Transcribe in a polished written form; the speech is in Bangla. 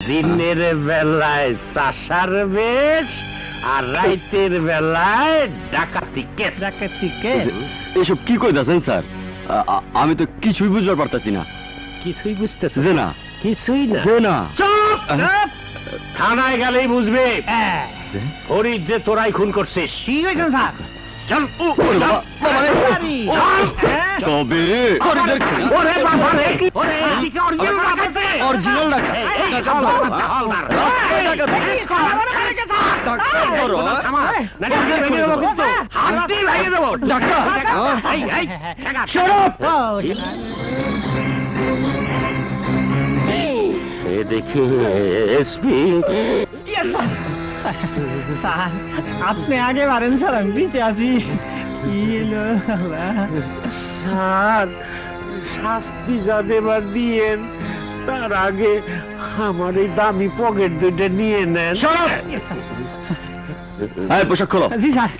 দিনের বেলায় চাষার বেশ আর রাইতের বেলায় ডাকাতি কেস। ডাকাতি কেস? এসব কি কইতাছেন স্যার? আমি তো কিছুই বুঝতে পারতাছি না। কিছুই বুঝতেছে যে না, কিছুই না। যে না। চুপ! থানায় গেলেই বুঝবে হ্যাঁ। ফরিদ যে তোরাই খুন করছিস। কি হয়েছে স্যার? চল ওরে বাবা, বাবা রে। চল। তবে ফরিদের খেলা। ওরে বাবা রে, ওরে এদিকে অরিজিনাল ডাকাতি। অরিজিনাল ডাকাত। এই হালদার, হালদার। ডাক্তার ধরো। থামা, নাকি হাত দিয়ে ভেঙে দেবো কিন্তু। হাত দিয়ে ভেঙে দেবো। ডাক্তার। এই, এই, ঠেকা। এ দেখি এসপি। স্যার আপনি আগে পারেন স্যার, আমি পিছিয়ে আছি। কি এলো স্যার, শাস্তি যা দেবার দিয়েন তার আগে আমার এই দামি পকেট দুইটা নিয়ে নেন। পোশাক খোলো। জি স্যার।